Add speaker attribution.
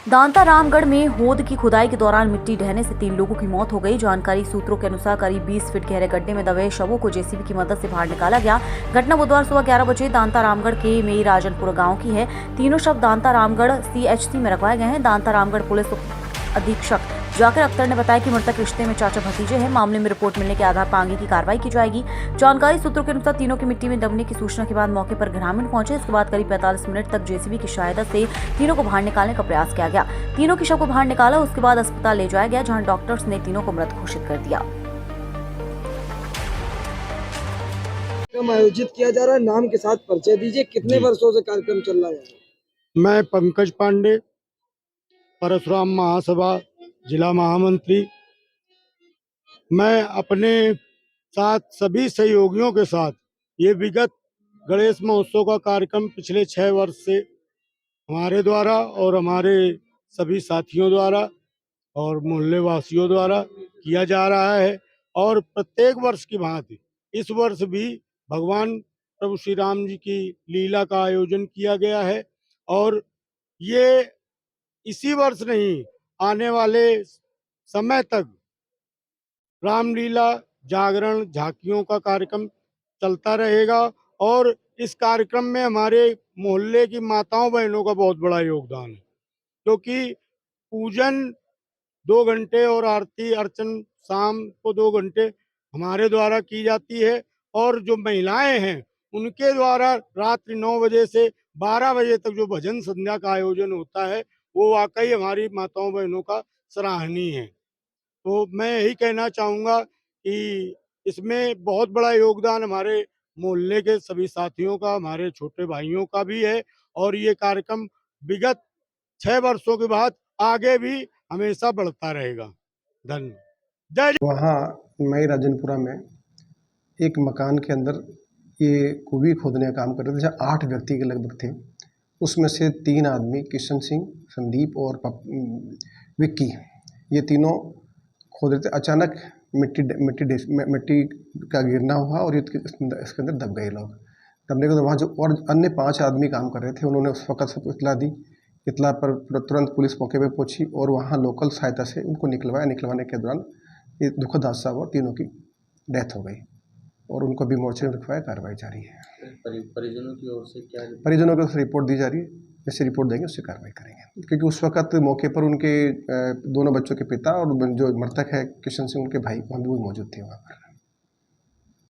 Speaker 1: दांता रामगढ़ में होद की खुदाई के दौरान मिट्टी ढहने से 3 लोगों की मौत हो गई। जानकारी सूत्रों के अनुसार करीब 20 फीट गहरे गड्ढे में दबे शवों को जेसीबी की मदद से बाहर निकाला गया। घटना बुधवार सुबह 11 बजे दांता रामगढ़ के मेई राजनपुर गांव की है। तीनों शव दांता रामगढ़ सीएचसी में रखवाए गए हैं। दांता रामगढ़ पुलिस अधीक्षक जाकिर अख्तर ने बताया कि मृतक रिश्ते में चाचा भतीजे हैं। मामले में रिपोर्ट मिलने के आधार पर आगे की कार्रवाई की जाएगी। जानकारी सूत्रों के अनुसार तीनों की मिट्टी में दबने की सूचना के बाद मौके पर ग्रामीण पहुंचे। इसके बाद करीब 45 मिनट तक जेसीबी की सहायता से तीनों को बाहर निकालने का प्रयास किया गया। तीनों के शव को बाहर निकाला, उसके बाद अस्पताल ले जाया गया, जहां डॉक्टर्स ने तीनों को मृत घोषित कर दिया।
Speaker 2: आयोजित किया जा रहा है, नाम के साथ परिचय दीजिए। कितने वर्षों से कार्यक्रम चल रहा है?
Speaker 3: मैं पंकज पांडे, परशुराम महासभा जिला महामंत्री। मैं अपने साथ सभी सहयोगियों के साथ ये विगत गणेश महोत्सव का कार्यक्रम पिछले 6 वर्ष से हमारे द्वारा और हमारे सभी साथियों द्वारा और मोहल्ले वासियों द्वारा किया जा रहा है। और प्रत्येक वर्ष की भांति इस वर्ष भी भगवान प्रभु श्री राम जी की लीला का आयोजन किया गया है। और ये इसी वर्ष नहीं, आने वाले समय तक रामलीला जागरण झांकियों का कार्यक्रम चलता रहेगा। और इस कार्यक्रम में हमारे मोहल्ले की माताओं बहनों का बहुत बड़ा योगदान है, क्योंकि पूजन 2 घंटे और आरती अर्चन शाम को 2 घंटे हमारे द्वारा की जाती है। और जो महिलाएं हैं उनके द्वारा रात्रि 9 बजे से 12 बजे तक जो भजन संध्या का आयोजन होता है, वो वाकई हमारी माताओं बहनों का सराहनीय है। तो मैं यही कहना चाहूँगा कि इसमें बहुत बड़ा योगदान हमारे मोहल्ले के सभी साथियों का, हमारे छोटे भाइयों का भी है। और ये कार्यक्रम विगत 6 वर्षों के बाद आगे भी हमेशा बढ़ता रहेगा। धन्यवाद। जय।
Speaker 4: वहाँ मई राजनपुरा में एक मकान के अंदर ये कुएं खोदने का काम कर रहे थे, जहाँ 8 व्यक्ति के लगभग थे। उसमें से 3 आदमी किशन सिंह, संदीप और विक्की, ये तीनों खोद रहे थे। अचानक मिट्टी का गिरना हुआ और इसके अंदर दब गए लोग। दबने के बाद वहाँ जो और अन्य 5 आदमी काम कर रहे थे, उन्होंने उस वक्त सबको इतला दी। इतला पर तुरंत पुलिस मौके पर पहुंची और वहाँ लोकल सहायता से उनको निकलवाया। निकलवाने के दौरान ये दुखद हादसा हुआ, तीनों की डेथ हो गई और उनको भी मोर्चे में रखवाया। कार्रवाई जारी है।
Speaker 5: परिजनों की ओर से क्या?
Speaker 4: परिजनों की ओर से रिपोर्ट दी जा रही है। जैसे रिपोर्ट देंगे उससे कार्रवाई करेंगे, क्योंकि उस वक्त मौके पर उनके दोनों बच्चों के पिता और जो मृतक है किशन सिंह, उनके भाई, वहाँ भी वो मौजूद थे वहाँ पर।